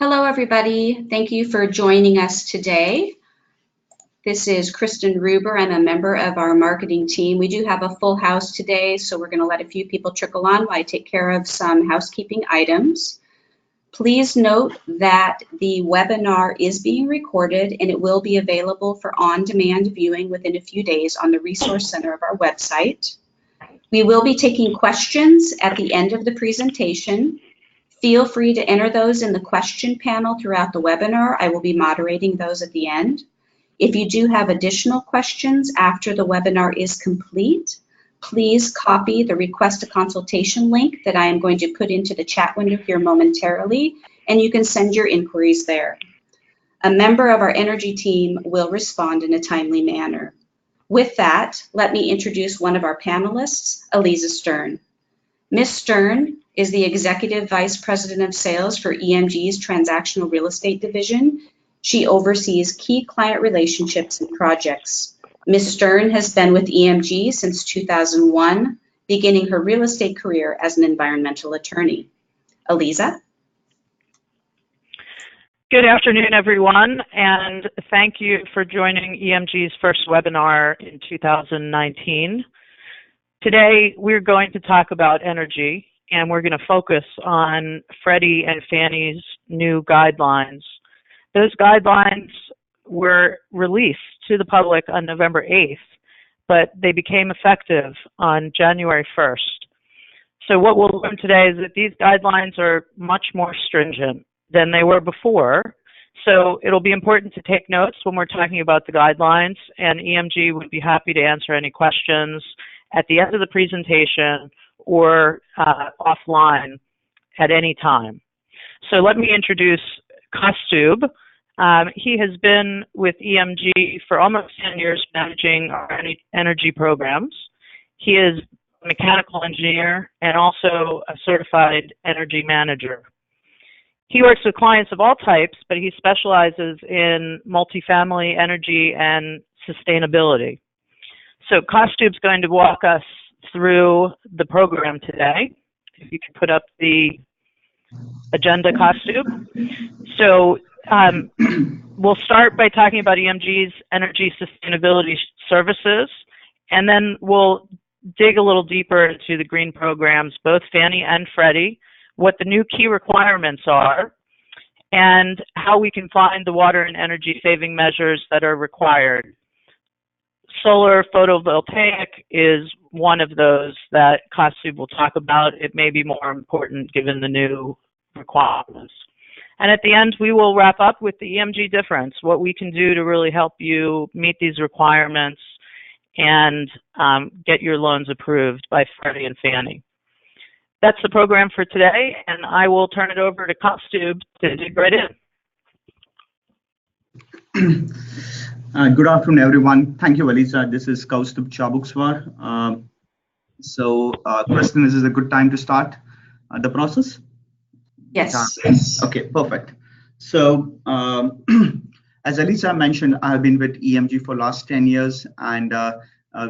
Hello, everybody. Thank you for joining us today. This is Kristen Ruber. I'm a member of our marketing team. We do have a full house today, so we're going to let a few people trickle on while I take care of some housekeeping items. Please note that the webinar is being recorded and it will be available for on-demand viewing within a few days on the Resource Center of our website. We will be taking questions at the end of the presentation. Feel free to enter those in the question panel throughout the webinar. I will be moderating those at the end. If you do have additional questions after the webinar is complete, please copy the request a consultation link that I am going to put into the chat window here momentarily, and you can send your inquiries there. A member of our energy team will respond in a timely manner. With that, let me introduce one of our panelists, Eliza Stern. Ms. Stern is the Executive Vice President of Sales for EMG's Transactional Real Estate Division. She oversees key client relationships and projects. Ms. Stern has been with EMG since 2001, beginning her real estate career as an environmental attorney. Eliza? Good afternoon, everyone, and thank you for joining EMG's first webinar in 2019. Today, we're going to talk about energy, and we're going to focus on Freddie and Fannie's new guidelines. Those guidelines were released to the public on November 8th, but they became effective on January 1st. So what we'll learn today is that these guidelines are much more stringent than they were before. So it'll be important to take notes when we're talking about the guidelines, and EMG would be happy to answer any questions at the end of the presentation or offline at any time. So let me introduce Kostub. He has been with EMG for almost 10 years managing our energy programs. He is a mechanical engineer and also a certified energy manager. He works with clients of all types, but he specializes in multifamily energy and sustainability. So Kostub's going to walk us through the program today. If you can put up the agenda, Kostub. So we'll start by talking about EMG's energy sustainability services, and then we'll dig a little deeper into the green programs, both Fannie and Freddie, what the new key requirements are, and how we can find the water and energy saving measures that are required. Solar photovoltaic is one of those that Kostub will talk about. It may be more important given the new requirements. And at the end, we will wrap up with the EMG difference, what we can do to really help you meet these requirements and get your loans approved by Freddie and Fannie. That's the program for today, and I will turn it over to Kostub to dig right in. Good afternoon, everyone. Thank you, Eliza. This is Kostub Chabukswar. Kristen, this is a good time to start the process? Yes. Okay, perfect. So, as Eliza mentioned, I have been with EMG for the last 10 years, and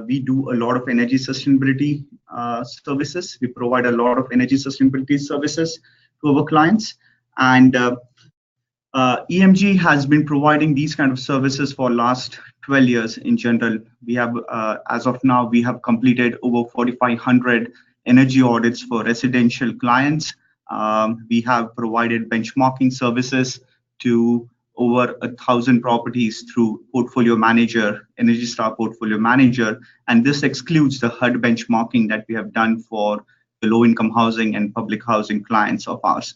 we do a lot of energy sustainability services. We provide a lot of energy sustainability services to our clients, and EMG has been providing these kind of services for last 12 years in general. We have, as of now, we have completed over 4,500 energy audits for residential clients. We have provided benchmarking services to over 1,000 properties through Portfolio Manager, Energy Star Portfolio Manager, and this excludes the HUD benchmarking that we have done for the low-income housing and public housing clients of ours.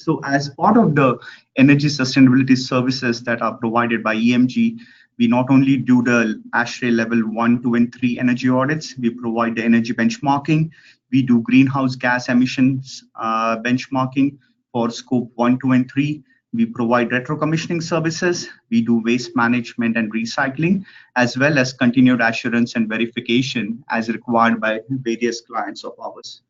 So as part of the energy sustainability services that are provided by EMG, we not only do the ASHRAE level 1, 2, and 3 energy audits, we provide the energy benchmarking. We do greenhouse gas emissions benchmarking for scope 1, 2, and 3. We provide retro-commissioning services. We do waste management and recycling, as well as continued assurance and verification as required by various clients of ours.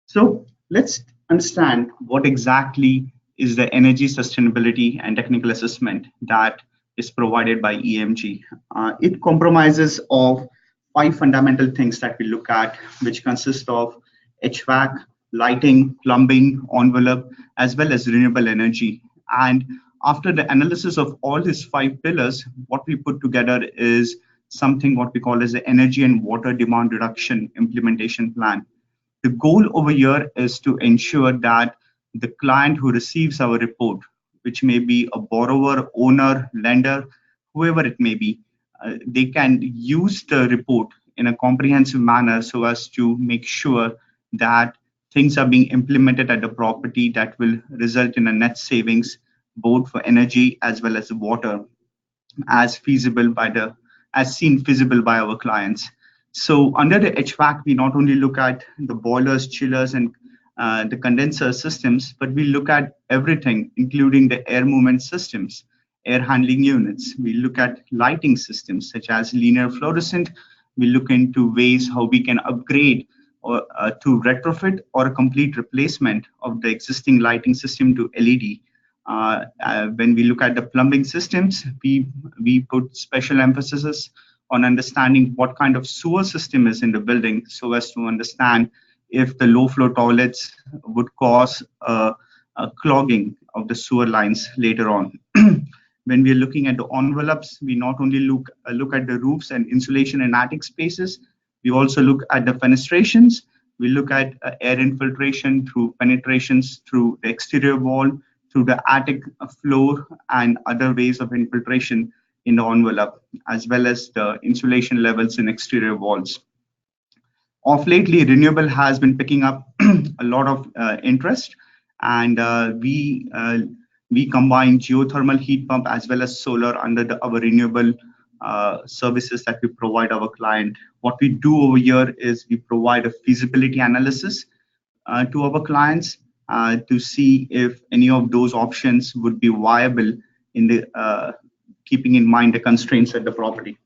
So let's understand what exactly is the energy sustainability and technical assessment that is provided by EMG. It comprises of 5 fundamental things that we look at, which consist of HVAC, lighting, plumbing, envelope, as well as renewable energy. And after the analysis of all these 5 pillars, what we put together is something what we call as the energy and water demand reduction implementation plan. The goal over here is to ensure that the client who receives our report, which may be a borrower, owner, lender, whoever it may be, they can use the report in a comprehensive manner so as to make sure that things are being implemented at the property that will result in a net savings both for energy as well as water, as feasible by the as seen feasible by our clients. So under the HVAC, we not only look at the boilers, chillers, and the condenser systems, but we look at everything, including the air movement systems, air handling units. We look at lighting systems such as linear fluorescent. We look into ways how we can upgrade or to retrofit or a complete replacement of the existing lighting system to LED. When we look at the plumbing systems, we put special emphasis on understanding what kind of sewer system is in the building so as to understand if the low flow toilets would cause a clogging of the sewer lines later on. When we're looking at the envelopes, we not only look at the roofs and insulation and attic spaces, we also look at the fenestrations. We look at air infiltration through penetrations through the exterior wall, through the attic floor, and other ways of infiltration in the envelope, as well as the insulation levels in exterior walls. Of lately, renewable has been picking up a lot of interest, and we combine geothermal heat pump as well as solar under our renewable services that we provide our client. What we do over here is we provide a feasibility analysis to our clients to see if any of those options would be viable in the keeping in mind the constraints at the property.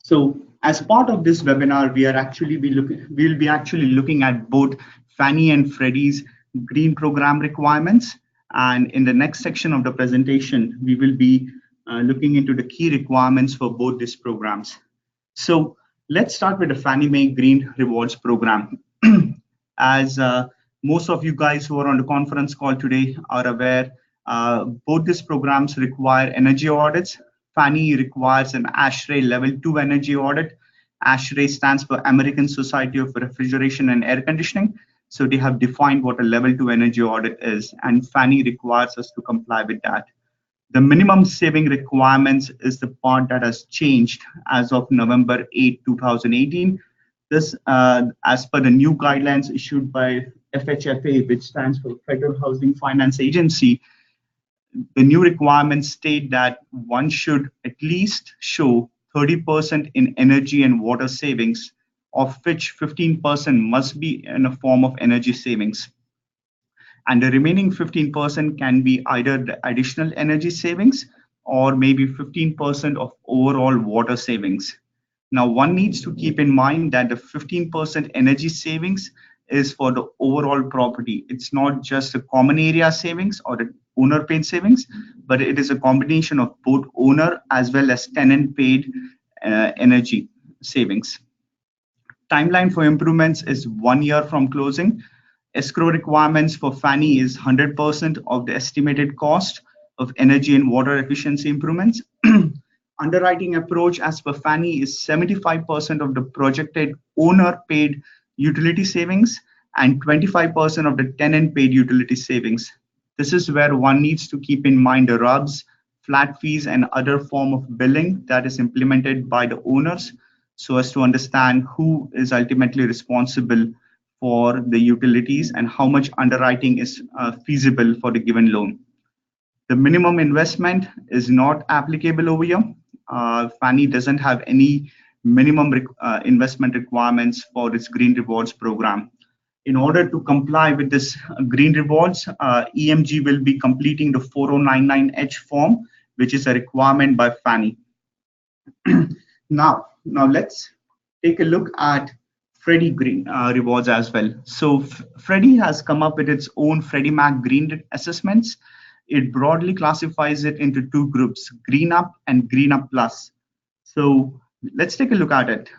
So as part of this webinar, we'll be actually looking at both Fannie and Freddie's green program requirements. And in the next section of the presentation, we will be looking into the key requirements for both these programs. So let's start with the Fannie Mae Green Rewards Program. As most of you guys who are on the conference call today are aware, both these programs require energy audits. Fannie requires an ASHRAE Level 2 energy audit. ASHRAE stands for American Society of Refrigeration and Air Conditioning. So they have defined what a Level 2 energy audit is, and Fannie requires us to comply with that. The minimum saving requirements is the part that has changed as of November 8, 2018. This, as per the new guidelines issued by FHFA, which stands for Federal Housing Finance Agency, the new requirements state that one should at least show 30% in energy and water savings, of which 15% must be in a form of energy savings. And the remaining 15% can be either the additional energy savings or maybe 15% of overall water savings. Now, one needs to keep in mind that the 15% energy savings is for the overall property. It's not just a common area savings or the owner paid savings, but it is a combination of both owner as well as tenant paid energy savings. Timeline for improvements is 1 year from closing. Escrow requirements for Fannie is 100% of the estimated cost of energy and water efficiency improvements. Underwriting approach as per Fannie is 75% of the projected owner paid utility savings and 25% of the tenant paid utility savings. This is where one needs to keep in mind the RUBS, flat fees, and other form of billing that is implemented by the owners, so as to understand who is ultimately responsible for the utilities and how much underwriting is feasible for the given loan. The minimum investment is not applicable over here. Fannie doesn't have any minimum investment requirements for its Green Rewards program. In order to comply with this Green Rewards, EMG will be completing the 4099H form, which is a requirement by Fannie. Now let's take a look at Freddie Green Rewards as well. So Freddie has come up with its own Freddie Mac Green assessments. It broadly classifies it into two groups, Green Up and Green Up Plus. So Let's take a look at it.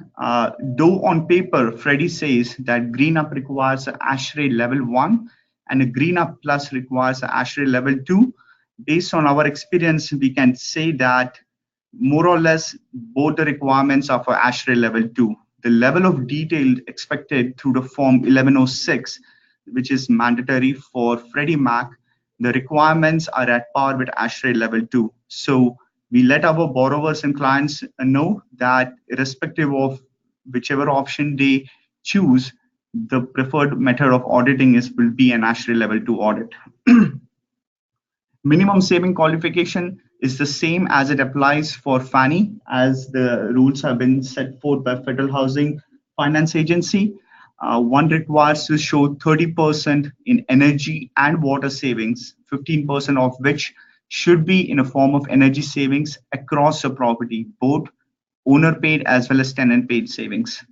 Though on paper, Freddie says that Green Up requires a ASHRAE level 1 and a Green Up Plus requires a ASHRAE level 2, based on our experience, we can say that more or less both the requirements are for ASHRAE level 2. The level of detail expected through the form 1106, which is mandatory for Freddie Mac, the requirements are at par with ASHRAE level 2. So we let our borrowers and clients know that irrespective of whichever option they choose, the preferred method of auditing will be an ASHRAE level 2 audit. Minimum saving qualification is the same as it applies for Fannie, as the rules have been set forth by Federal Housing Finance Agency. One requires to show 30% in energy and water savings, 15% of which should be in a form of energy savings across the property, both owner paid as well as tenant paid savings.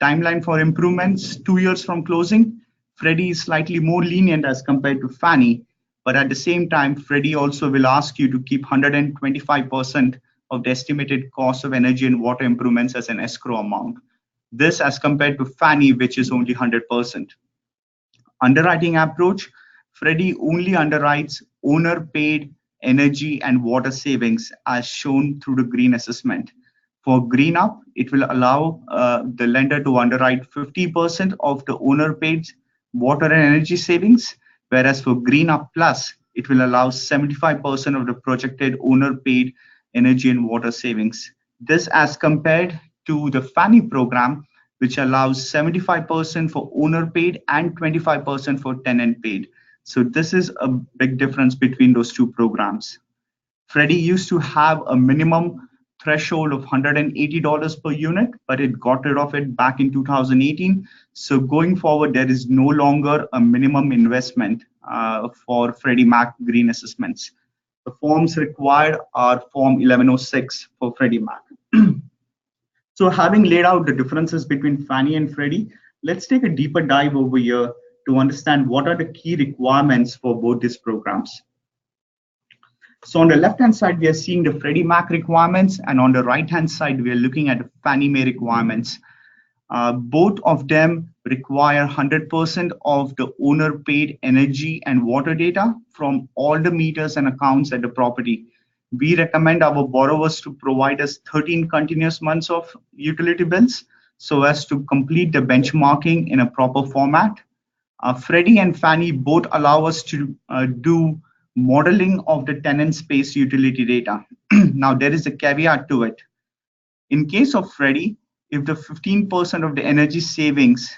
Timeline for improvements, 2 years from closing. Freddie is slightly more lenient as compared to Fannie, but at the same time, Freddie also will ask you to keep 125% of the estimated cost of energy and water improvements as an escrow amount. This as compared to Fannie, which is only 100%. Underwriting approach, Freddie only underwrites owner paid energy and water savings as shown through the green assessment. For Green Up, it will allow the lender to underwrite 50% of the owner paid water and energy savings, whereas for Green Up Plus, it will allow 75% of the projected owner paid energy and water savings. This as compared to the Fannie program, which allows 75% for owner paid and 25% for tenant paid. So this is a big difference between those two programs. Freddie used to have a minimum threshold of $180 per unit, but it got rid of it back in 2018. So going forward, there is no longer a minimum investment for Freddie Mac green assessments. The forms required are Form 1106 for Freddie Mac. So having laid out the differences between Fannie and Freddie, let's take a deeper dive over here to understand what are the key requirements for both these programs. So on the left-hand side, we are seeing the Freddie Mac requirements, and on the right-hand side, we are looking at the Fannie Mae requirements. Both of them require 100% of the owner-paid energy and water data from all the meters and accounts at the property. We recommend our borrowers to provide us 13 continuous months of utility bills so as to complete the benchmarking in a proper format. Freddie and Fannie both allow us to do modeling of the tenant space utility data. Now, there is a caveat to it. In case of Freddie, if the 15% of the energy savings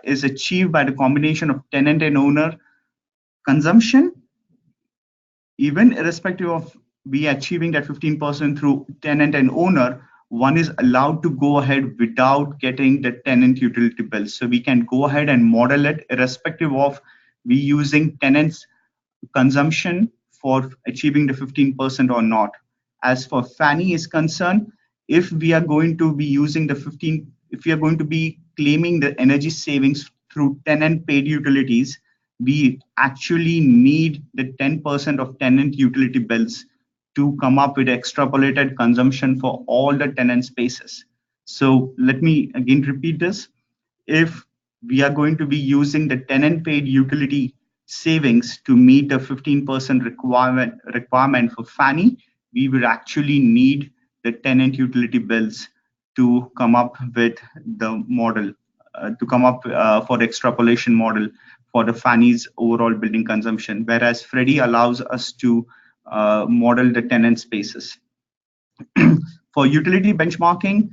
is achieved by the combination of tenant and owner consumption, even irrespective of we achieving that 15% through tenant and owner, one is allowed to go ahead without getting the tenant utility bill. So we can go ahead and model it irrespective of we using tenants consumption for achieving the 15% or not. As for Fannie is concerned, if we are going to be using the 15, if we are going to be claiming the energy savings through tenant paid utilities, we actually need the 10% of tenant utility bills to come up with extrapolated consumption for all the tenant spaces. So let me again repeat this. If we are going to be using the tenant paid utility savings to meet the 15% requirement for Fannie, we would actually need the tenant utility bills to come up with the model, to come up for the extrapolation model for the Fannie's overall building consumption, whereas Freddie allows us to model the tenant spaces. For utility benchmarking,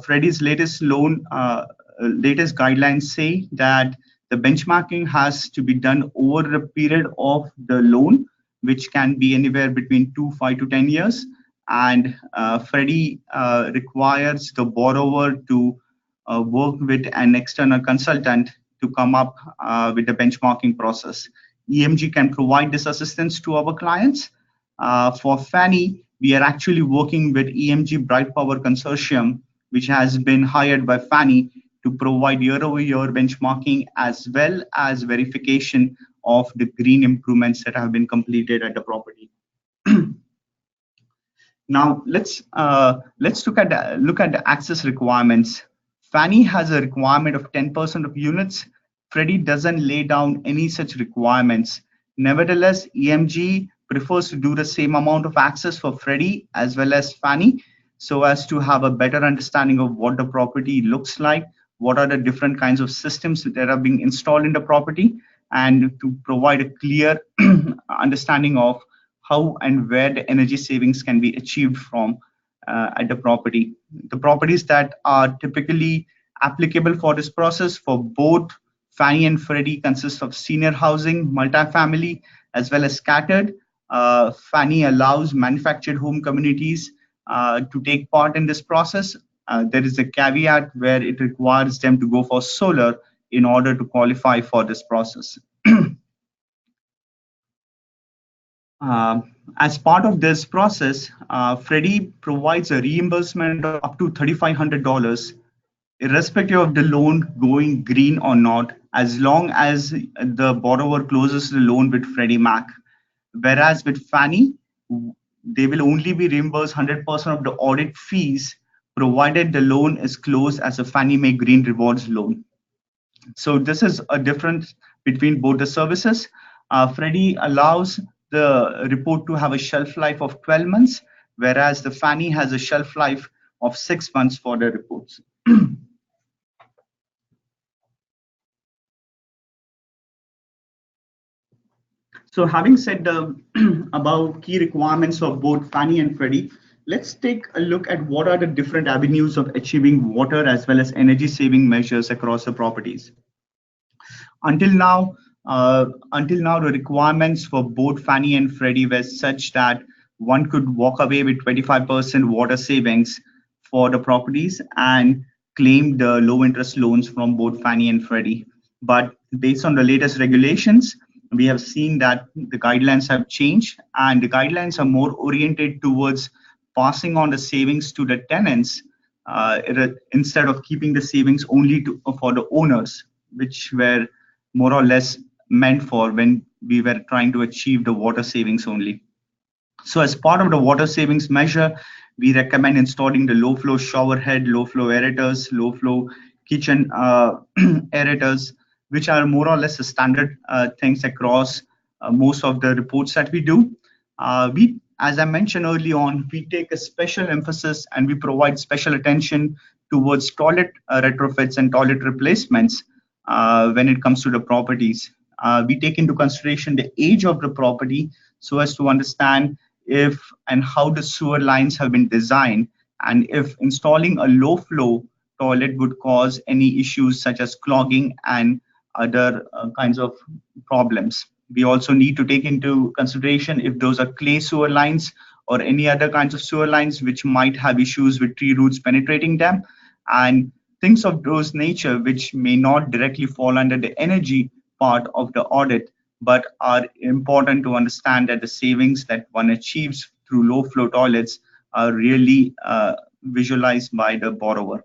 Freddie's latest latest guidelines say that the benchmarking has to be done over the period of the loan, which can be anywhere between 5 to 10 years. And Freddie requires the borrower to work with an external consultant to come up with the benchmarking process. EMG can provide this assistance to our clients. For Fannie, we are actually working with EMG Bright Power Consortium, which has been hired by Fannie to provide year-over-year benchmarking as well as verification of the green improvements that have been completed at the property. Now let's look at the access requirements. Fannie has a requirement of 10% of units. Freddie doesn't lay down any such requirements. Nevertheless, EMG prefers to do the same amount of access for Freddie as well as Fannie, so as to have a better understanding of what the property looks like, what are the different kinds of systems that are being installed in the property, and to provide a clear understanding of how and where the energy savings can be achieved from at the property. The properties that are typically applicable for this process for both Fannie and Freddie consist of senior housing, multifamily, as well as scattered. Fannie allows manufactured home communities to take part in this process. There is a caveat where it requires them to go for solar in order to qualify for this process. As part of this process, Freddie provides a reimbursement of up to $3,500, irrespective of the loan going green or not, as long as the borrower closes the loan with Freddie Mac. Whereas with Fannie, they will only be reimbursed 100% of the audit fees, provided the loan is closed as a Fannie Mae Green Rewards loan. So this is a difference between both the services. Freddie allows the report to have a shelf life of 12 months, whereas the Fannie has a shelf life of 6 months for the reports. So having said about key requirements of both Fannie and Freddie, let's take a look at what are the different avenues of achieving water as well as energy saving measures across the properties. Until now, the requirements for both Fannie and Freddie were such that one could walk away with 25% water savings for the properties and claim the low interest loans from both Fannie and Freddie. But based on the latest regulations, we have seen that the guidelines have changed, and the guidelines are more oriented towards passing on the savings to the tenants instead of keeping the savings only for the owners, which were more or less meant for when we were trying to achieve the water savings only. So as part of the water savings measure, we recommend installing the low flow shower head, low flow aerators, low flow kitchen aerators, which are more or less the standard things across most of the reports that we do. As I mentioned early on, we take a special emphasis and we provide special attention towards toilet retrofits and toilet replacements when it comes to the properties. We take into consideration the age of the property so as to understand if and how the sewer lines have been designed, and if installing a low flow toilet would cause any issues such as clogging and other kinds of problems. We also need to take into consideration if those are clay sewer lines or any other kinds of sewer lines which might have issues with tree roots penetrating them, and things of those nature which may not directly fall under the energy part of the audit, but are important to understand that the savings that one achieves through low flow toilets are really visualized by the borrower.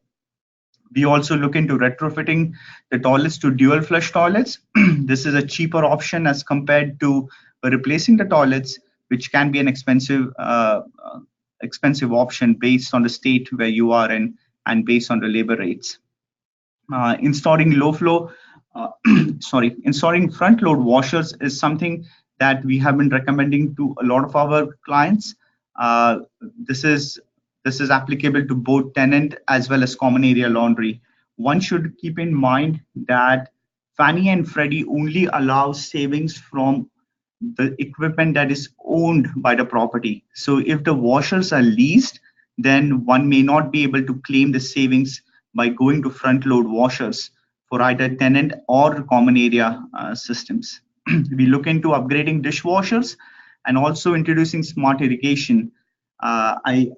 We also look into retrofitting the toilets to dual flush toilets. This is a cheaper option as compared to replacing the toilets, which can be an expensive option based on the state where you are in and based on the labor rates. Installing low flow, installing front load washers is something that we have been recommending to a lot of our clients. This is applicable to both tenant as well as common area laundry. One should keep in mind that Fannie and Freddie only allow savings from the equipment that is owned by the property. So if the washers are leased, then one may not be able to claim the savings by going to front load washers for either tenant or common area systems. We look into upgrading dishwashers and also introducing smart irrigation. I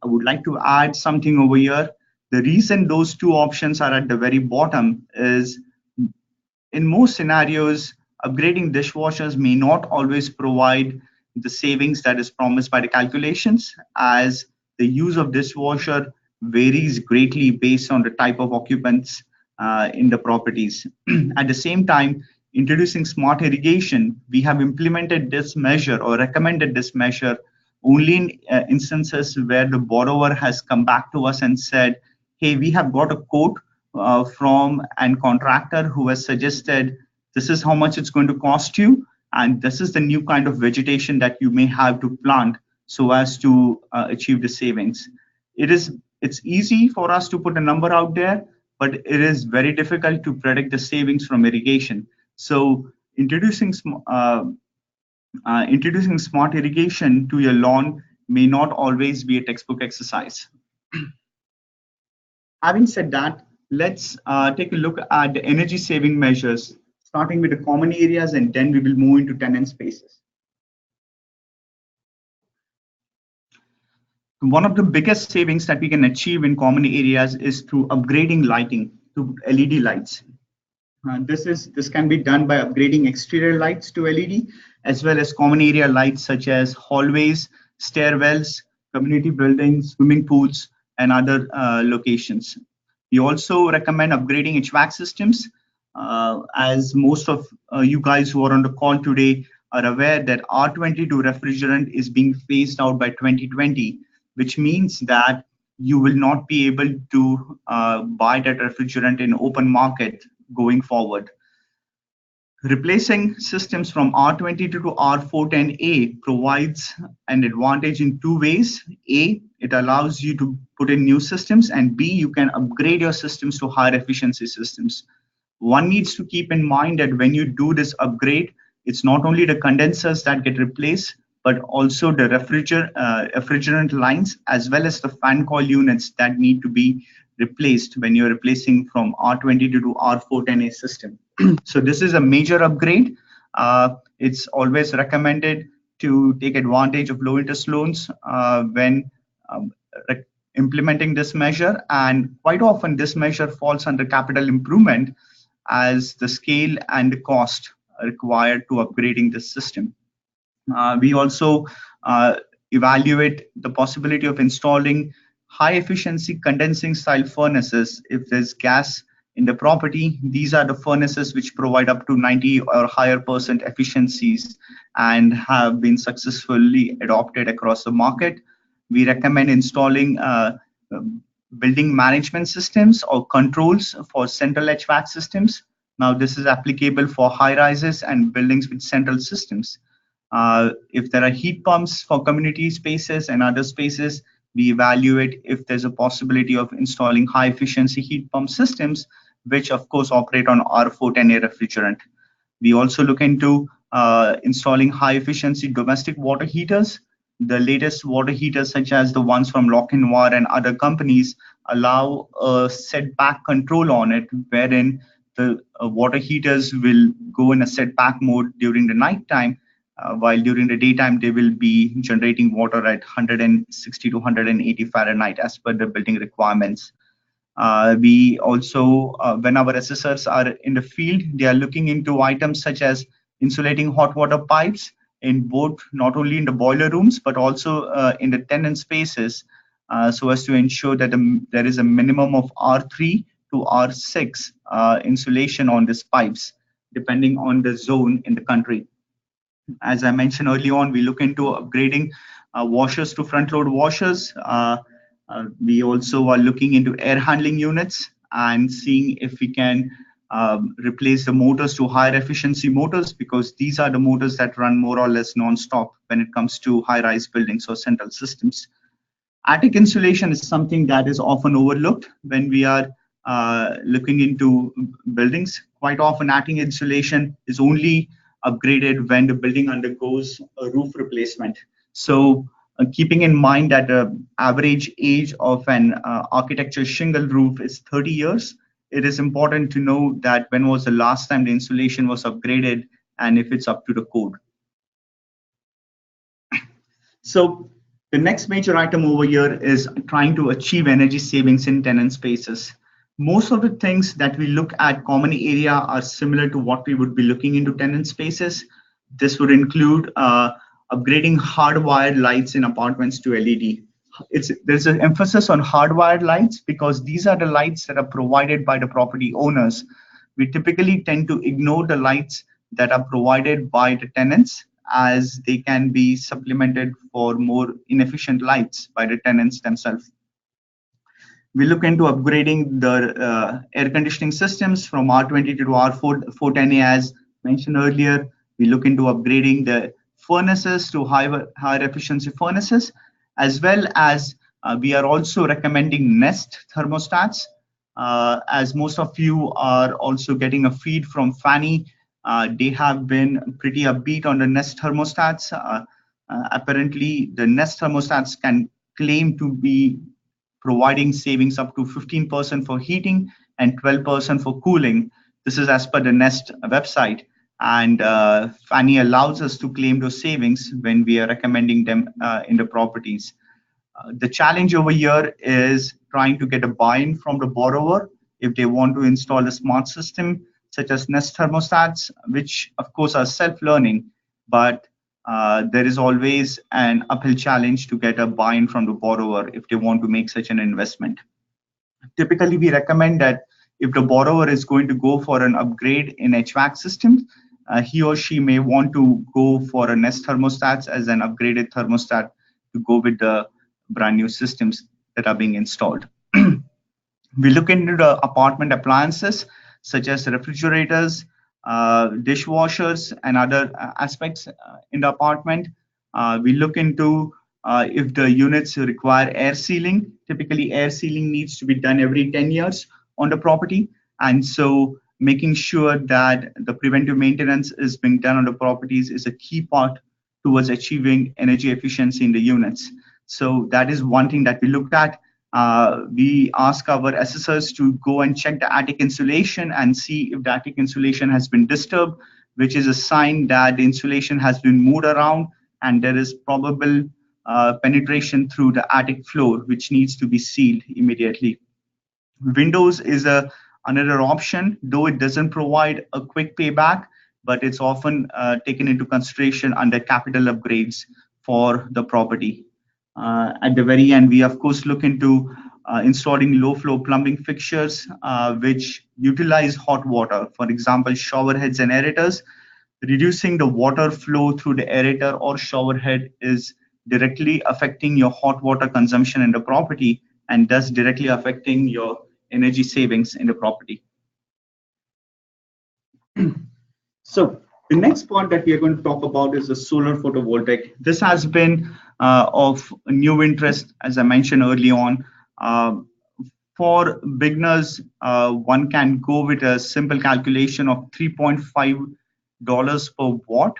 would like to add something over here. The reason those two options are at the very bottom is in most scenarios, upgrading dishwashers may not always provide the savings that is promised by the calculations, as the use of dishwasher varies greatly based on the type of occupants in the properties. At the same time, introducing smart irrigation, we have implemented this measure or recommended this measure only in instances where the borrower has come back to us and said, hey, we have got a quote from a contractor who has suggested this is how much it's going to cost you, and this is the new kind of vegetation that you may have to plant so as to achieve the savings. It's easy for us to put a number out there, but it is very difficult to predict the savings from irrigation. So introducing smart irrigation to your lawn may not always be a textbook exercise. Having said that, let's take a look at the energy saving measures, starting with the common areas, and then we will move into tenant spaces. One of the biggest savings that we can achieve in common areas is through upgrading lighting to LED lights. This can be done by upgrading exterior lights to LED, as well as common area lights such as hallways, stairwells, community buildings, swimming pools, and other locations. We also recommend upgrading HVAC systems. As most of you guys who are on the call today are aware that R22 refrigerant is being phased out by 2020, which means that you will not be able to buy that refrigerant in open market going forward. Replacing systems from R22 to R410A provides an advantage in two ways. A, it allows you to put in new systems, and B, you can upgrade your systems to higher efficiency systems. One needs to keep in mind that when you do this upgrade, it's not only the condensers that get replaced, but also the refrigerant lines, as well as the fan coil units that need to be replaced when you're replacing from R22 to R410A system. So this is a major upgrade. It's always recommended to take advantage of low interest loans when implementing this measure, and quite often this measure falls under capital improvement as the scale and the cost required to upgrading this system. We also evaluate the possibility of installing high efficiency condensing style furnaces if there's gas in the property. These are the furnaces which provide up to 90 or higher % efficiencies and have been successfully adopted across the market. We recommend installing building management systems or controls for central HVAC systems. Now this is applicable for high rises and buildings with central systems. If there are heat pumps for community spaces and other spaces, we evaluate if there's a possibility of installing high efficiency heat pump systems, which of course operate on R410A refrigerant. We also look into installing high efficiency domestic water heaters. The latest water heaters, such as the ones from Lock-in-War and other companies, allow a setback control on it, wherein the water heaters will go in a setback mode during the night time, while during the daytime they will be generating water at 160 to 180 Fahrenheit as per the building requirements. We also, when our assessors are in the field, they are looking into items such as insulating hot water pipes in both, not only in the boiler rooms, but also in the tenant spaces, so as to ensure that there is a minimum of R3 to R6 insulation on these pipes, depending on the zone in the country. As I mentioned early on, we look into upgrading washers to front load washers. We also are looking into air handling units and seeing if we can replace the motors to higher efficiency motors, because these are the motors that run more or less non-stop when it comes to high-rise buildings or central systems. Attic insulation is something that is often overlooked when we are looking into buildings. Quite often attic insulation is only upgraded when the building undergoes a roof replacement. So keeping in mind that the average age of an architecture shingle roof is 30 years, it is important to know that when was the last time the insulation was upgraded and if it's up to the code. So the next major item over here is trying to achieve energy savings in tenant spaces. Most of the things that we look at common area are similar to what we would be looking into tenant spaces. This would include upgrading hardwired lights in apartments to LED. There's an emphasis on hardwired lights because these are the lights that are provided by the property owners. We typically tend to ignore the lights that are provided by the tenants as they can be supplemented for more inefficient lights by the tenants themselves. We look into upgrading the air conditioning systems from R22 to R410A as mentioned earlier. We look into upgrading the furnaces to higher efficiency furnaces, as well as we are also recommending Nest thermostats. As most of you are also getting a feed from Fannie, they have been pretty upbeat on the Nest thermostats. Apparently, the Nest thermostats can claim to be providing savings up to 15% for heating and 12% for cooling. This is as per the Nest website. And Fannie allows us to claim those savings when we are recommending them in the properties. The challenge over here is trying to get a buy-in from the borrower if they want to install a smart system such as Nest thermostats, which of course are self-learning, but there is always an uphill challenge to get a buy-in from the borrower if they want to make such an investment. Typically, we recommend that if the borrower is going to go for an upgrade in HVAC systems, he or she may want to go for a Nest thermostats as an upgraded thermostat to go with the brand new systems that are being installed. We look into the apartment appliances such as refrigerators, dishwashers, and other aspects in the apartment. We look into if the units require air sealing. Typically, air sealing needs to be done every 10 years on the property. And so making sure that the preventive maintenance is being done on the properties is a key part towards achieving energy efficiency in the units. So that is one thing that we looked at. We ask our assessors to go and check the attic insulation and see if the attic insulation has been disturbed, which is a sign that the insulation has been moved around and there is probable penetration through the attic floor, which needs to be sealed immediately. Windows is another option, though it doesn't provide a quick payback, but it's often taken into consideration under capital upgrades for the property. At the very end, we of course look into installing low flow plumbing fixtures which utilize hot water, for example, shower heads and aerators. Reducing the water flow through the aerator or shower head is directly affecting your hot water consumption in the property and thus directly affecting your energy savings in the property. So the next part that we are going to talk about is the solar photovoltaic. This has been of new interest, as I mentioned early on. For beginners, one can go with a simple calculation of $3.5 per watt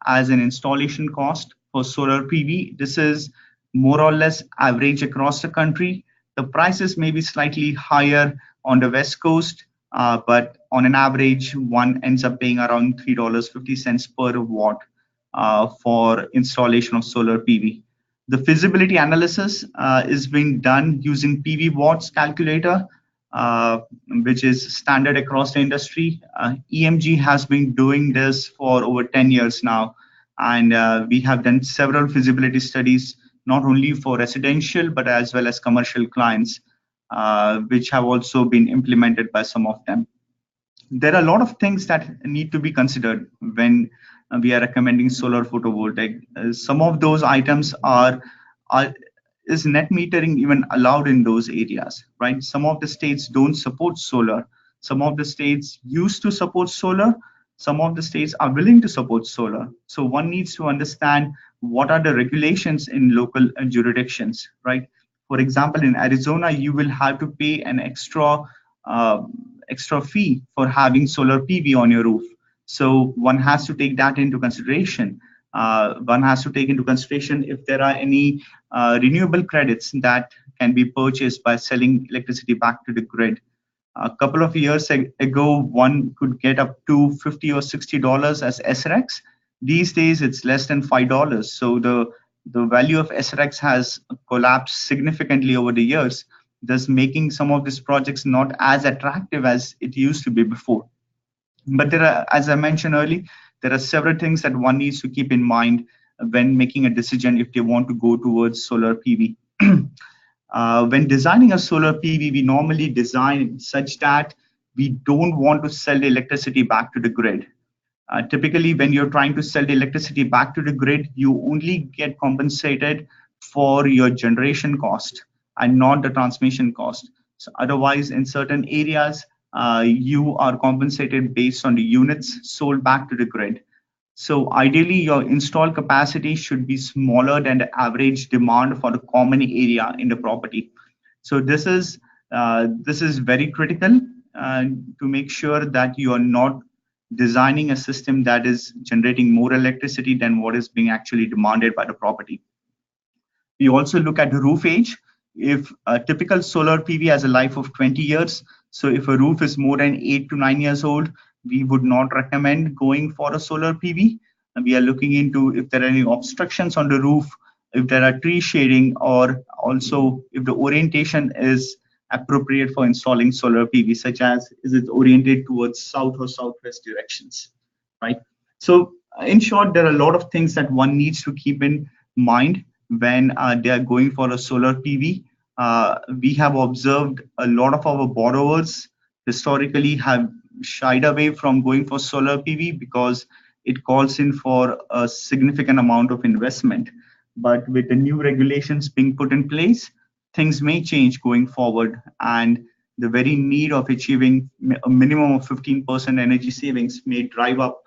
as an installation cost for solar PV. This is more or less average across the country. The prices may be slightly higher on the West Coast, but on an average, one ends up paying around $3.50 per watt for installation of solar PV. The feasibility analysis is being done using PV watts calculator, which is standard across the industry. EMG has been doing this for over 10 years now, and we have done several feasibility studies, not only for residential, but as well as commercial clients, which have also been implemented by some of them. There are a lot of things that need to be considered when we are recommending solar photovoltaic. Some of those items is net metering even allowed in those areas, right? Some of the states don't support solar. Some of the states used to support solar. Some of the states are willing to support solar. So one needs to understand what are the regulations in local jurisdictions, right? For example, in Arizona, you will have to pay an extra fee for having solar PV on your roof. So one has to take that into consideration. One has to take into consideration if there are any renewable credits that can be purchased by selling electricity back to the grid. A couple of years ago, one could get up to $50 or $60 as SREX. These days, it's less than $5. So the value of SREX has collapsed significantly over the years, thus making some of these projects not as attractive as it used to be before. But there are, as I mentioned earlier, there are several things that one needs to keep in mind when making a decision if they want to go towards solar PV. When designing a solar PV, we normally design such that we don't want to sell the electricity back to the grid. Typically, when you're trying to sell the electricity back to the grid, you only get compensated for your generation cost and not the transmission cost. So otherwise, in certain areas, you are compensated based on the units sold back to the grid. So ideally, your installed capacity should be smaller than the average demand for the common area in the property. So this is very critical to make sure that you are not designing a system that is generating more electricity than what is being actually demanded by the property. We also look at the roof age. If a typical solar PV has a life of 20 years, so if a roof is more than 8 to 9 years old, we would not recommend going for a solar PV. And we are looking into if there are any obstructions on the roof, if there are tree shading, or also if the orientation is appropriate for installing solar PV, such as is it oriented towards south or southwest directions, right? So in short, there are a lot of things that one needs to keep in mind when they are going for a solar PV. We have observed a lot of our borrowers historically have shied away from going for solar PV because it calls in for a significant amount of investment. But with the new regulations being put in place, things may change going forward, and the very need of achieving a minimum of 15% energy savings may drive up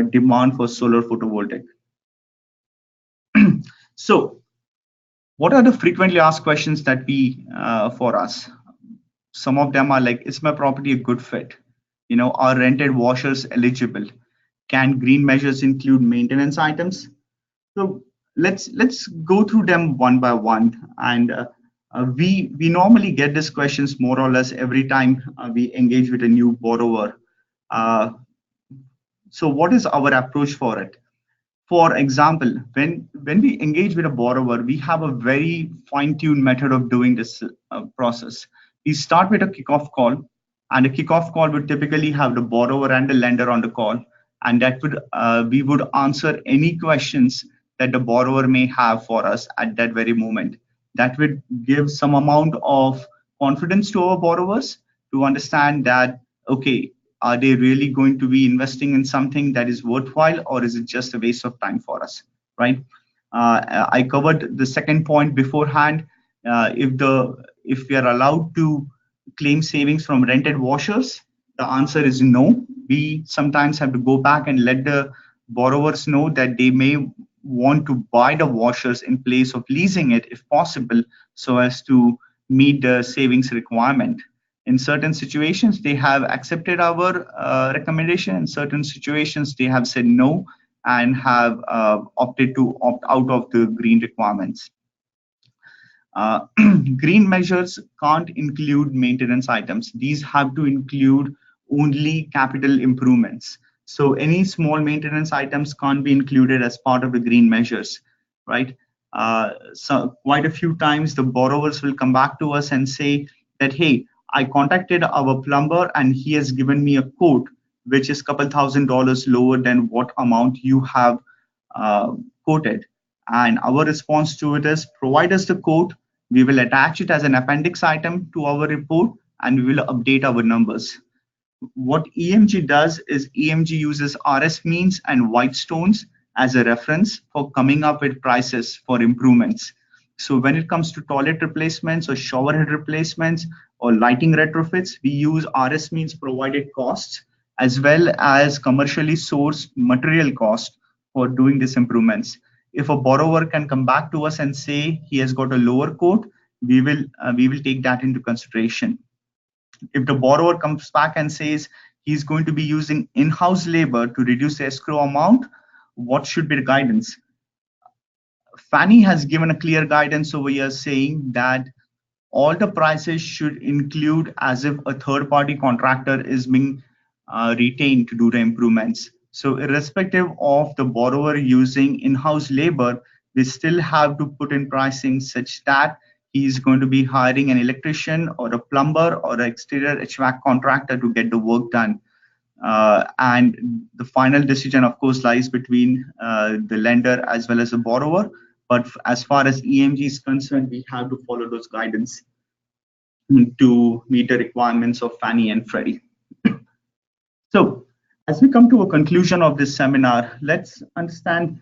demand for solar photovoltaic. So, what are the frequently asked questions that we for us? Some of them are like, is my property a good fit? You know, are rented washers eligible? Can green measures include maintenance items? So let's go through them one by one. And we normally get these questions more or less every time we engage with a new borrower. So what is our approach for it? For example, when we engage with a borrower, we have a very fine-tuned method of doing this process. We start with a kickoff call, and a kickoff call would typically have the borrower and the lender on the call, and that would we would answer any questions that the borrower may have for us at that very moment. That would give some amount of confidence to our borrowers to understand that, okay, are they really going to be investing in something that is worthwhile, or is it just a waste of time for us, right? I covered the second point beforehand. If we are allowed to claim savings from rented washers, the answer is no. We sometimes have to go back and let the borrowers know that they may want to buy the washers in place of leasing it if possible, so as to meet the savings requirement. In certain situations, they have accepted our recommendation. In certain situations, they have said no and have opted to opt out of the green requirements. Green measures can't include maintenance items. These have to include only capital improvements. So any small maintenance items can't be included as part of the green measures, right? So quite a few times the borrowers will come back to us and say that, hey, I contacted our plumber and he has given me a quote which is a couple $1,000s lower than what amount you have quoted. And our response to it is, provide us the quote, we will attach it as an appendix item to our report, and we will update our numbers. What EMG does is EMG uses RS means and Whitestones as a reference for coming up with prices for improvements. So when it comes to toilet replacements or shower head replacements or lighting retrofits, we use RS means provided costs as well as commercially sourced material cost for doing these improvements. If a borrower can come back to us and say he has got a lower quote, we will take that into consideration. If the borrower comes back and says he's going to be using in-house labor to reduce the escrow amount, what should be the guidance? Fannie has given a clear guidance over here saying that all the prices should include as if a third-party contractor is being retained to do the improvements. So irrespective of the borrower using in-house labor, we still have to put in pricing such that he is going to be hiring an electrician or a plumber or an exterior HVAC contractor to get the work done. And the final decision, of course, lies between the lender as well as the borrower. But as far as EMG is concerned, we have to follow those guidance to meet the requirements of Fannie and Freddie. So As we come to a conclusion of this seminar, let's understand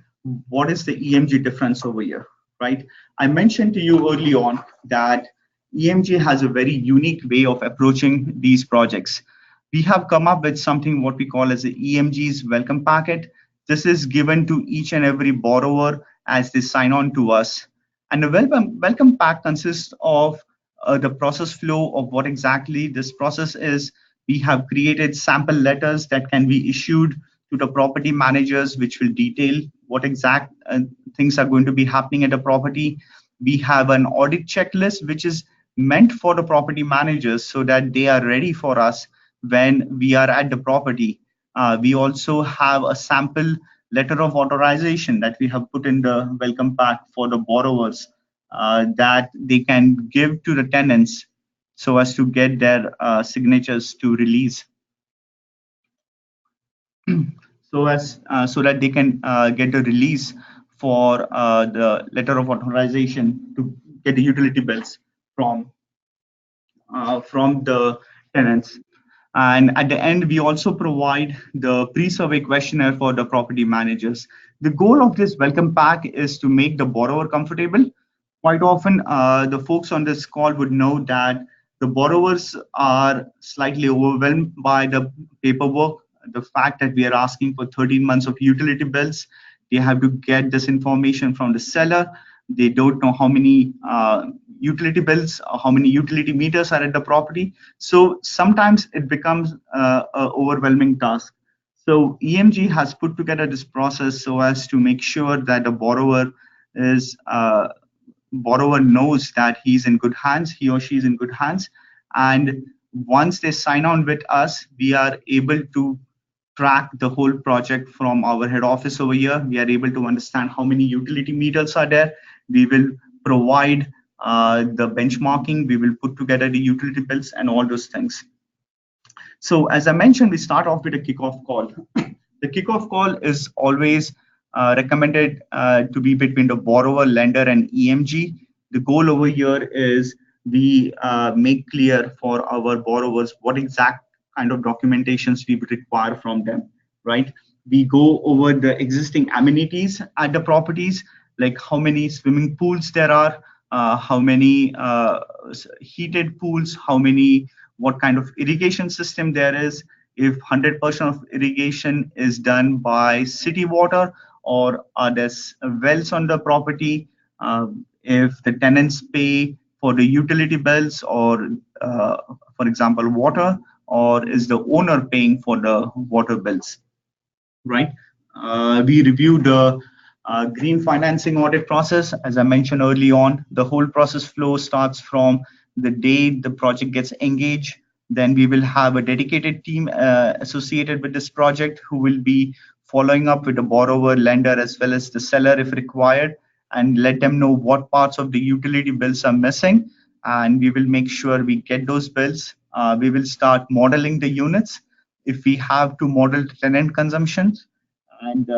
what is the EMG difference over here, right? I mentioned to you early on that EMG has a very unique way of approaching these projects. We have come up with something what we call as the EMG's welcome packet. This is given to each and every borrower as they sign on to us. And the welcome pack consists of the process flow of what exactly this process is. We have created sample letters that can be issued to the property managers, which will detail what exact things are going to be happening at the property. We have an audit checklist, which is meant for the property managers so that they are ready for us when we are at the property. We also have a sample letter of authorization that we have put in the welcome pack for the borrowers that they can give to the tenants so as to get their signatures to release. So that they can get a release for the letter of authorization to get the utility bills from the tenants. And at the end, we also provide the pre-survey questionnaire for the property managers. The goal of this welcome pack is to make the borrower comfortable. Quite often, the folks on this call would know that the borrowers are slightly overwhelmed by the paperwork, the fact that we are asking for 13 months of utility bills. They have to get this information from the seller. They don't know how many utility bills, or how many utility meters are at the property. So sometimes it becomes an overwhelming task. So EMG has put together this process so as to make sure that the borrower knows that he's in good hands, he or she is in good hands. And once they sign on with us, we are able to track the whole project from our head office over here. We are able to understand how many utility meters are there. We will provide the benchmarking. We will put together the utility bills and all those things. So as I mentioned, we start off with a kickoff call. The kickoff call is always recommended to be between the borrower, lender, and EMG. The goal over here is we make clear for our borrowers what exact kind of documentations we would require from them, right? We go over the existing amenities at the properties, like how many swimming pools there are, how many heated pools, what kind of irrigation system there is, if 100% of irrigation is done by city water or are there wells on the property, if the tenants pay for the utility bills or, for example, water, or is the owner paying for the water bills, right? We review the green financing audit process. As I mentioned early on, the whole process flow starts from the day the project gets engaged. Then we will have a dedicated team associated with this project who will be following up with the borrower, lender, as well as the seller if required, and let them know what parts of the utility bills are missing. And we will make sure we get those bills. We will start modeling the units if we have to model tenant consumptions. And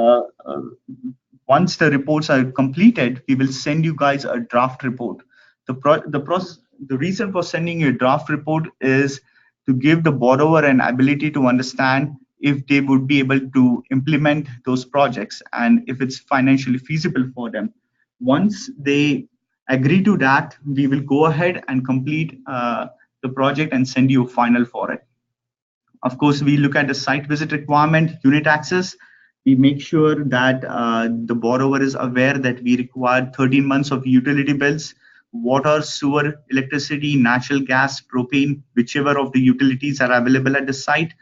once the reports are completed, we will send you guys a draft report. The reason for sending a draft report is to give the borrower an ability to understand if they would be able to implement those projects and if it's financially feasible for them. Once they agree to that, we will go ahead and complete the project and send you a final for it. Of course, we look at the site visit requirement, unit access. We make sure that the borrower is aware that we require 13 months of utility bills, water, sewer, electricity, natural gas, propane, whichever of the utilities are available at the site.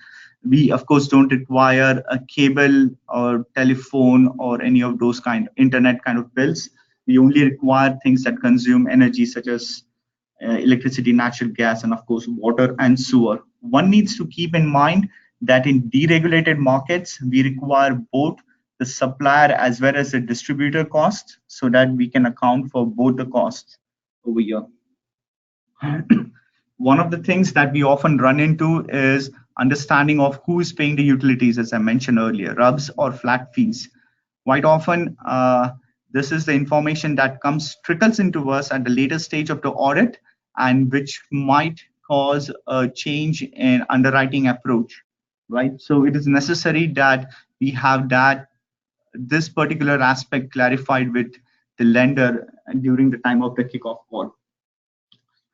We, of course, don't require a cable or telephone or any of those internet kind of bills. We only require things that consume energy, such as electricity, natural gas, and of course, water and sewer. One needs to keep in mind that in deregulated markets, we require both the supplier as well as the distributor costs so that we can account for both the costs over here. One of the things that we often run into is understanding of who is paying the utilities, as I mentioned earlier, RUBs or flat fees. Quite often, this is the information that trickles into us at the later stage of the audit, and which might cause a change in underwriting approach. right? So it is necessary that we have this particular aspect clarified with the lender during the time of the kickoff call.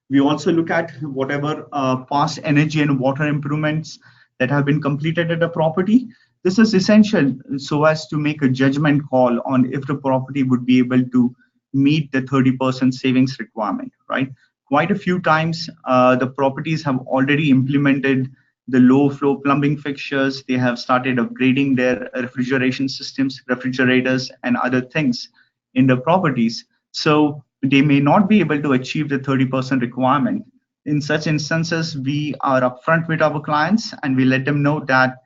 We also look at whatever past energy and water improvements that have been completed at the property. This is essential so as to make a judgment call on if the property would be able to meet the 30% savings requirement, right? Quite a few times, the properties have already implemented the low flow plumbing fixtures. They have started upgrading their refrigeration systems, refrigerators, and other things in the properties. So they may not be able to achieve the 30% requirement. In such instances, we are upfront with our clients and we let them know that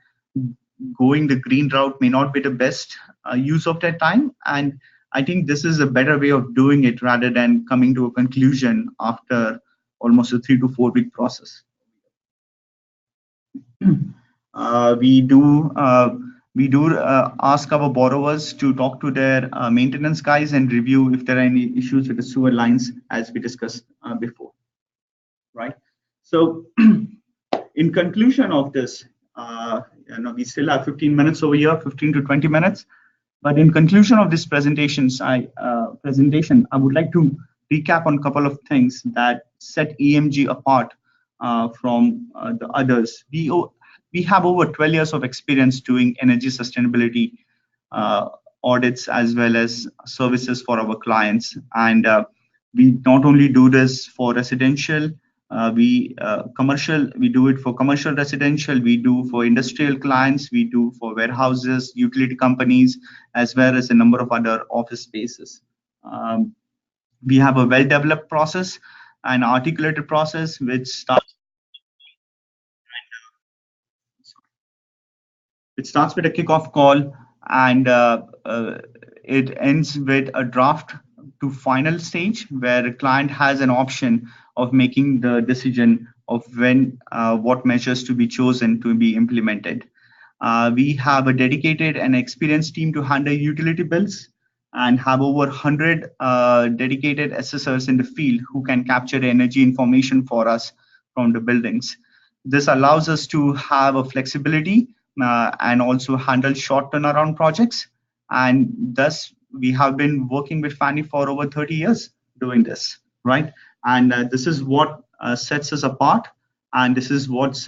going the green route may not be the best use of their time. And I think this is a better way of doing it rather than coming to a conclusion after almost a 3 to 4 week process. We do ask our borrowers to talk to their maintenance guys and review if there are any issues with the sewer lines, as we discussed before, right? So in conclusion of this, we still have 15 minutes over here, 15 to 20 minutes. But in conclusion of this presentation, I would like to recap on a couple of things that set EMG apart from the others. We have over 12 years of experience doing energy sustainability audits as well as services for our clients. And we not only do this for residential, we do it for commercial residential, we do for industrial clients, we do for warehouses, utility companies, as well as a number of other office spaces. We have a well-developed process, an articulated process, which starts with a kickoff call and it ends with a draft to final stage where the client has an option of making the decision of when what measures to be chosen to be implemented. We have a dedicated and experienced team to handle utility bills and have over 100 dedicated assessors in the field who can capture the energy information for us from the buildings. This allows us to have a flexibility and also handle short turnaround projects. And thus, we have been working with Fannie for over 30 years doing this, right? And this is what sets us apart. And this is what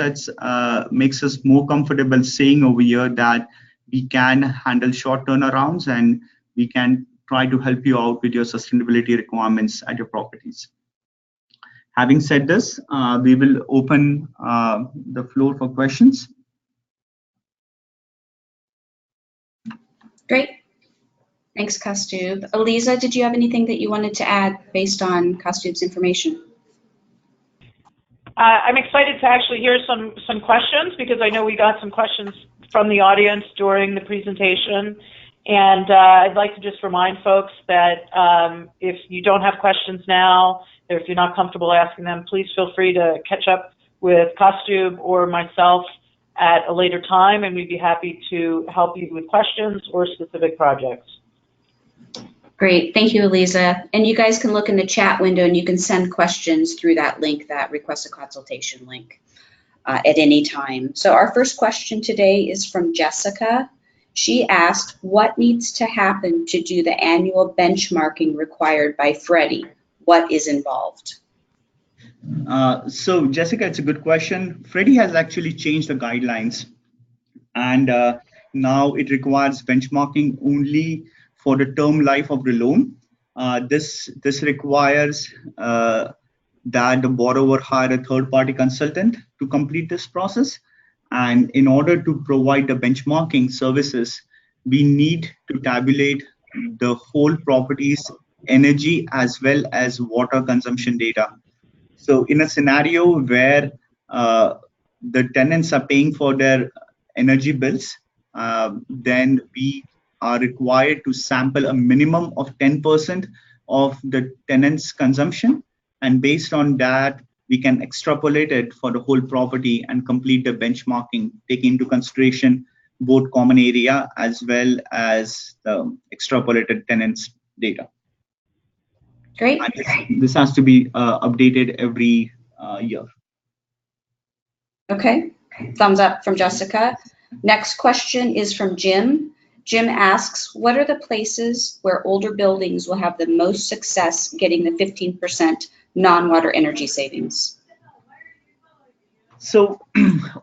makes us more comfortable saying over here that we can handle short turnarounds and we can try to help you out with your sustainability requirements at your properties. Having said this, we will open the floor for questions. Great. Thanks, Kaustubh. Eliza, did you have anything that you wanted to add based on Kaustubh's information? I'm excited to actually hear some questions because I know we got some questions from the audience during the presentation. And I'd like to just remind folks that if you don't have questions now, or if you're not comfortable asking them, please feel free to catch up with Kaustubh or myself at a later time, and we'd be happy to help you with questions or specific projects. Great, thank you, Eliza. And you guys can look in the chat window and you can send questions through that link, that request a consultation link at any time. So our first question today is from Jessica. She asked, what needs to happen to do the annual benchmarking required by Freddie? What is involved? So Jessica, it's a good question. Freddie has actually changed the guidelines and now it requires benchmarking only for the term life of the loan. This requires that the borrower hire a third-party consultant to complete this process. And in order to provide the benchmarking services, we need to tabulate the whole property's energy as well as water consumption data. So in a scenario where the tenants are paying for their energy bills, then we are required to sample a minimum of 10% of the tenant's consumption. And based on that, we can extrapolate it for the whole property and complete the benchmarking, taking into consideration both common area as well as the extrapolated tenants data. Great. And this has to be updated every year. Okay. Thumbs up from Jessica. Next question is from Jim. Jim asks, what are the places where older buildings will have the most success getting the 15% non-water energy savings? So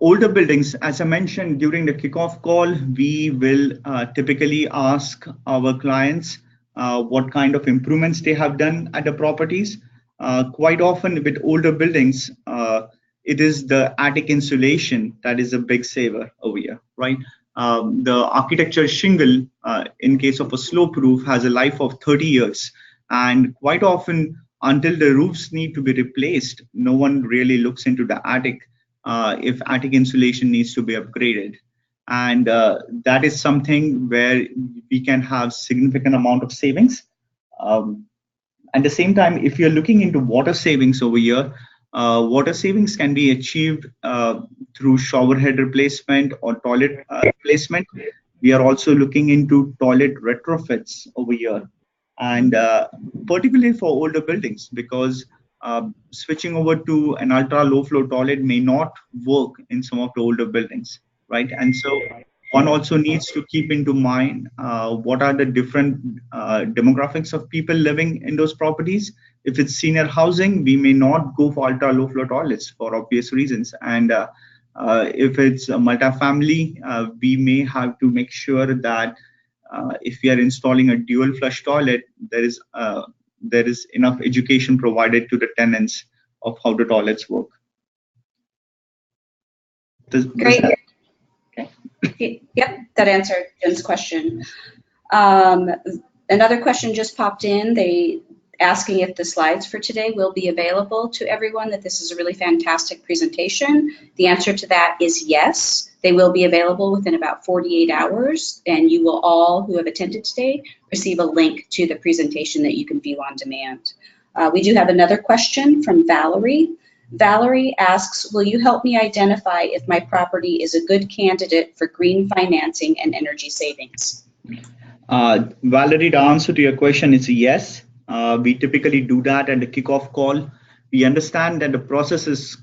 older buildings, as I mentioned during the kickoff call, we will typically ask our clients what kind of improvements they have done at the properties. Quite often with older buildings, it is the attic insulation that is a big saver over here, right? The architecture shingle, in case of a slope roof, has a life of 30 years. And quite often, until the roofs need to be replaced, no one really looks into the attic if attic insulation needs to be upgraded. And that is something where we can have significant amount of savings. At the same time, if you're looking into water savings over here, water savings can be achieved through shower head replacement or toilet replacement. We are also looking into toilet retrofits over here, and particularly for older buildings, because switching over to an ultra low flow toilet may not work in some of the older buildings, right? And so one also needs to keep into mind what are the different demographics of people living in those properties. If it's senior housing, we may not go for ultra low flow toilets for obvious reasons. And if it's a multifamily, we may have to make sure that if we are installing a dual flush toilet, there is enough education provided to the tenants of how the toilets work. Great. Yep, that answered Jim's question. Another question just popped in. They asking if the slides for today will be available to everyone, that this is a really fantastic presentation. The answer to that is yes. They will be available within about 48 hours, and you will all who have attended today receive a link to the presentation that you can view on demand. We do have another question from Valerie. Valerie asks, will you help me identify if my property is a good candidate for green financing and energy savings? Valerie, the answer to your question is yes. We typically do that at the kickoff call. We understand that the process is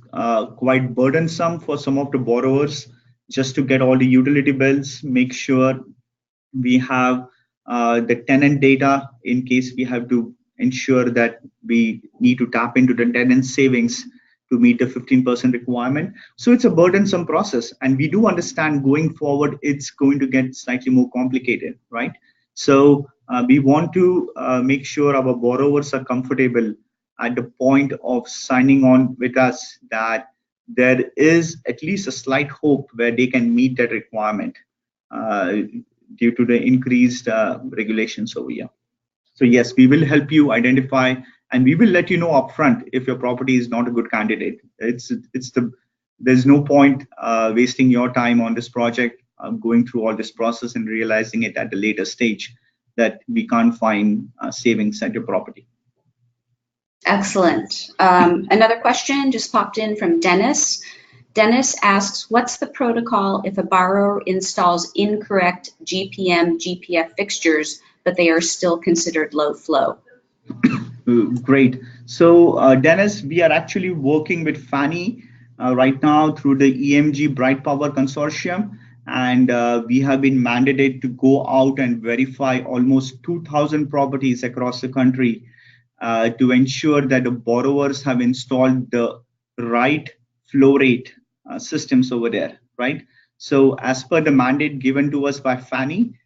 quite burdensome for some of the borrowers, just to get all the utility bills, make sure we have the tenant data in case we have to ensure that we need to tap into the tenant savings to meet the 15% requirement. So it's a burdensome process, and we do understand going forward it's going to get slightly more complicated, right? So we want to make sure our borrowers are comfortable at the point of signing on with us, that there is at least a slight hope where they can meet that requirement due to the increased regulations over here. So yes, we will help you identify, and we will let you know upfront if your property is not a good candidate. There's no point wasting your time on this project, going through all this process and realizing it at a later stage that we can't find savings at your property. Excellent. Another question just popped in from Dennis. Dennis asks, what's the protocol if a borrower installs incorrect GPM, GPF fixtures, but they are still considered low flow? Great. So Dennis, we are actually working with Fannie right now through the EMG Bright Power Consortium, and we have been mandated to go out and verify almost 2,000 properties across the country to ensure that the borrowers have installed the right flow rate systems over there, right? So as per the mandate given to us by Fannie,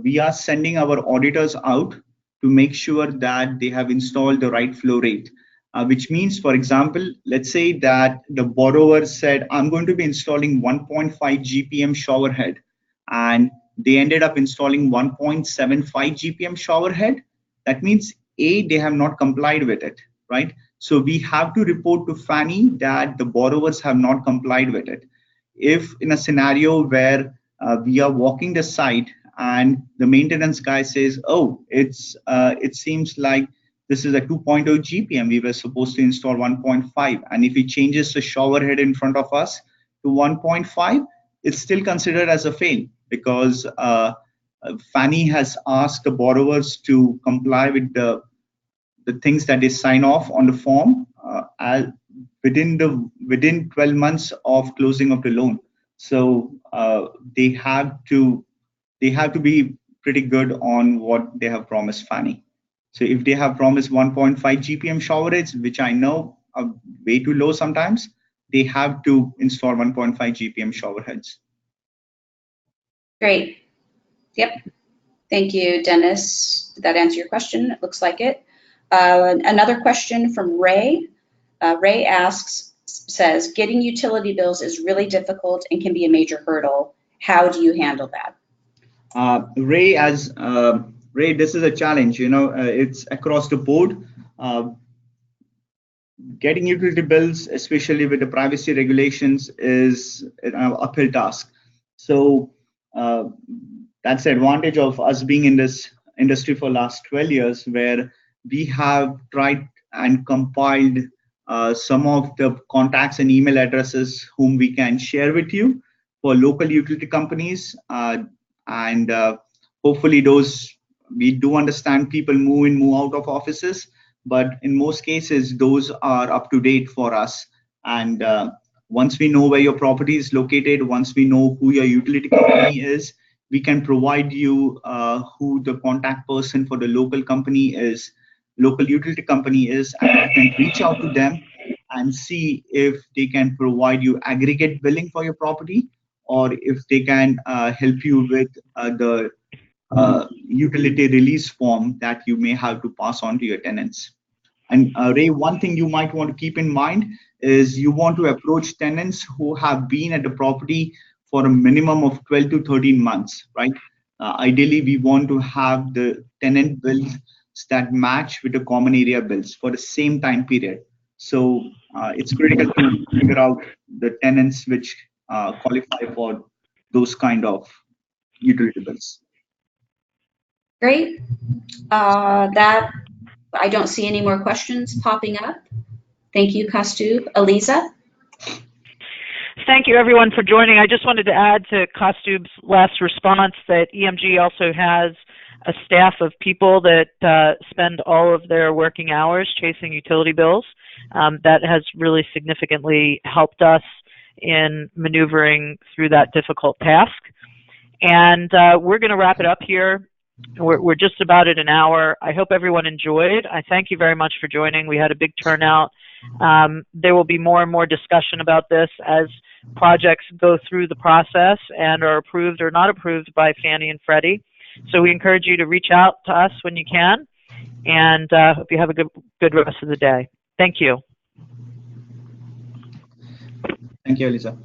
we are sending our auditors out to make sure that they have installed the right flow rate, which means, for example, let's say that the borrower said, I'm going to be installing 1.5 GPM shower head, and they ended up installing 1.75 GPM shower head. That means A, they have not complied with it, right? So we have to report to Fannie that the borrowers have not complied with it. If in a scenario where we are walking the site and the maintenance guy says, oh, it seems like this is a 2.0 GPM, we were supposed to install 1.5. And if he changes the shower head in front of us to 1.5, it's still considered as a fail, because Fannie has asked the borrowers to comply with the things that they sign off on the form within 12 months of closing of the loan. So they have to be pretty good on what they have promised Fannie. So if they have promised 1.5 GPM shower heads, which I know are way too low sometimes, they have to install 1.5 GPM shower heads. Great. Yep. Thank you, Dennis. Did that answer your question? It looks like it. Another question from Ray. Ray says, getting utility bills is really difficult and can be a major hurdle. How do you handle that? Ray, this is a challenge. It's across the board. Getting utility bills, especially with the privacy regulations, is an uphill task. So that's the advantage of us being in this industry for last 12 years, where we have tried and compiled some of the contacts and email addresses whom we can share with you for local utility companies. And hopefully those, we do understand people move in, move out of offices, but in most cases, those are up to date for us. And once we know where your property is located, once we know who your utility company is, we can provide you who the contact person for the local utility company is, and you can reach out to them and see if they can provide you aggregate billing for your property, or if they can help you with the utility release form that you may have to pass on to your tenants. And Ray, one thing you might want to keep in mind is you want to approach tenants who have been at the property for a minimum of 12 to 13 months, right? Ideally, we want to have the tenant bills that match with the common area bills for the same time period. So it's critical to figure out the tenants which qualify for those kind of utility bills. Great. I don't see any more questions popping up. Thank you, Kaustubh. Eliza? Thank you, everyone, for joining. I just wanted to add to Kaustubh's last response that EMG also has a staff of people that spend all of their working hours chasing utility bills. That has really significantly helped us in maneuvering through that difficult task. And we're going to wrap it up here. We're just about at an hour. I hope everyone enjoyed. I thank you very much for joining. We had a big turnout. There will be more and more discussion about this as projects go through the process and are approved or not approved by Fannie and Freddie. So we encourage you to reach out to us when you can, and hope you have a good rest of the day. Thank you. Thank you, Elisa.